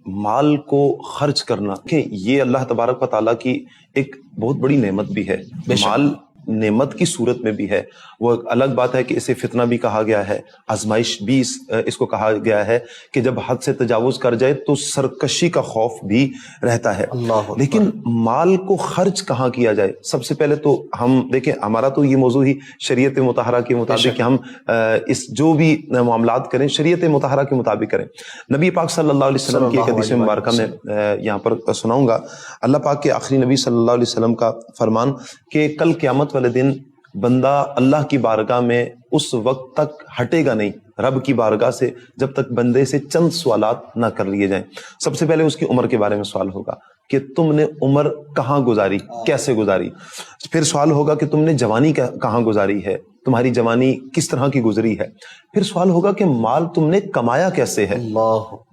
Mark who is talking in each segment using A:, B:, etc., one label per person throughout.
A: مال کو خرچ کرنا کہ یہ اللہ تبارک و تعالیٰ کی ایک بہت بڑی نعمت بھی ہے. مال نعمت کی صورت میں بھی ہے. وہ ایک الگ بات ہے کہ اسے فتنہ بھی کہا گیا ہے, آزمائش بھی اس کو کہا گیا ہے کہ جب حد سے تجاوز کر جائے تو سرکشی کا خوف بھی رہتا ہے. لیکن مال کو خرچ کہاں کیا جائے؟ سب سے پہلے تو ہم دیکھیں, ہمارا تو یہ موضوع ہی شریعت مطہرہ کے مطابق کہ ہم اس جو بھی معاملات کریں شریعت مطہرہ کے مطابق کریں. نبی پاک صلی اللہ علیہ وسلم کی ایک حدیث مبارکہ میں یہاں پر سناؤں گا. اللہ پاک کے آخری نبی صلی اللہ علیہ وسلم کا فرمان کہ کل قیامت والے دن بندہ اللہ کی بارگاہ میں اس وقت تک ہٹے گا نہیں, رب کی بارگاہ سے, جب تک بندے سے چند سوالات نہ کر لیے جائیں. سب سے پہلے اس کی عمر کے بارے میں سوال ہوگا کہ تم نے عمر کہاں گزاری, کیسے گزاری. پھر سوال ہوگا کہ تم نے جوانی کہاں گزاری ہے, تمہاری جوانی کس طرح کی گزری ہے. پھر سوال ہوگا کہ مال تم نے کمایا کیسے ہے,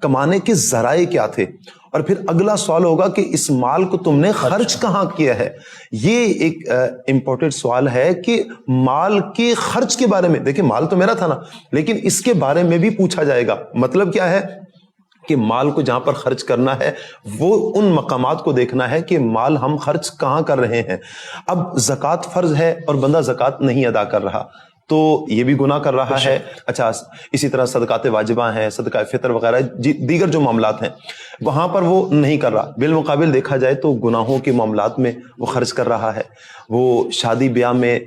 A: کمانے کے ذرائع کیا تھے. اور پھر اگلا سوال ہوگا کہ اس مال کو تم نے خرچ کہاں کیا ہے. یہ ایک امپورٹنٹ سوال ہے کہ مال کے خرچ کے بارے میں. دیکھیں مال تو میرا تھا نا, لیکن اس کے بارے میں بھی پوچھا جائے گا. مطلب کیا ہے کہ مال کو جہاں پر خرچ کرنا ہے وہ ان مقامات کو دیکھنا ہے کہ مال ہم خرچ کہاں کر رہے ہیں. اب زکوٰۃ فرض ہے اور بندہ زکوٰۃ نہیں ادا کر رہا تو یہ بھی گناہ کر رہا ہے. اچھا, اسی طرح صدقات واجبہ ہیں, صدقہ فطر وغیرہ دیگر جو معاملات ہیں وہاں پر وہ نہیں کر رہا. بالمقابل دیکھا جائے تو گناہوں کے معاملات میں وہ خرچ کر رہا ہے. وہ شادی بیاہ میں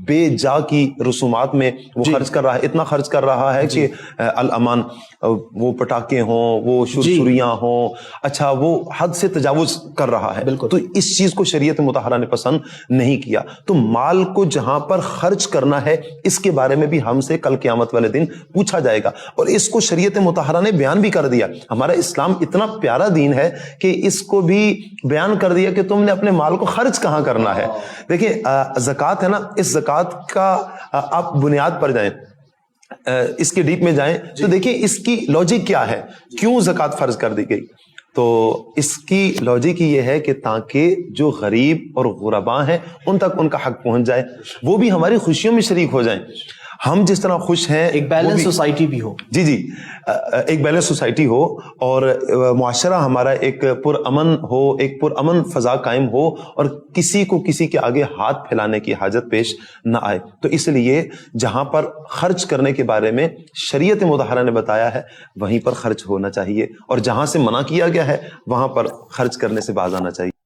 A: بے جا کی رسومات میں وہ خرچ کر رہا ہے. اتنا خرچ کر رہا ہے کہ الامان, وہ پٹاخے ہوں, وہ سرسریاں ہوں, اچھا وہ حد سے تجاوز کر رہا ہے. تو اس چیز کو شریعت مطہرہ نے پسند نہیں کیا. تو مال کو جہاں پر خرچ کرنا ہے اس کے بارے میں بھی ہم سے کل قیامت والے دن پوچھا جائے گا. اور اس کو شریعت مطہرہ نے بیان بھی کر دیا. ہمارا اسلام اتنا پیارا دین ہے کہ اس کو بھی بیان کر دیا کہ تم نے اپنے مال کو خرچ کہاں کرنا ہے. دیکھیں زکوٰۃ ہے نا, اس زکوٰۃ کا آپ بنیاد پر جائیں, اس کے ڈیپ میں جائیں تو دیکھیں اس کی لاجک کیا ہے, کیوں زکوٰۃ فرض کر دی گئی. تو اس کی لاجک یہ ہے کہ تاکہ جو غریب اور غرباء ہیں ان تک ان کا حق پہنچ جائے, وہ بھی ہماری خوشیوں میں شریک ہو جائیں. ہم جس طرح خوش ہیں
B: ایک بیلنس سوسائٹی بھی ہو.
A: جی ایک بیلنس سوسائٹی ہو اور معاشرہ ہمارا ایک پرامن ہو, ایک پرامن فضا قائم ہو اور کسی کو کسی کے آگے ہاتھ پھیلانے کی حاجت پیش نہ آئے. تو اس لیے جہاں پر خرچ کرنے کے بارے میں شریعت مطہرہ نے بتایا ہے وہیں پر خرچ ہونا چاہیے, اور جہاں سے منع کیا گیا ہے وہاں پر خرچ کرنے سے باز آنا چاہیے.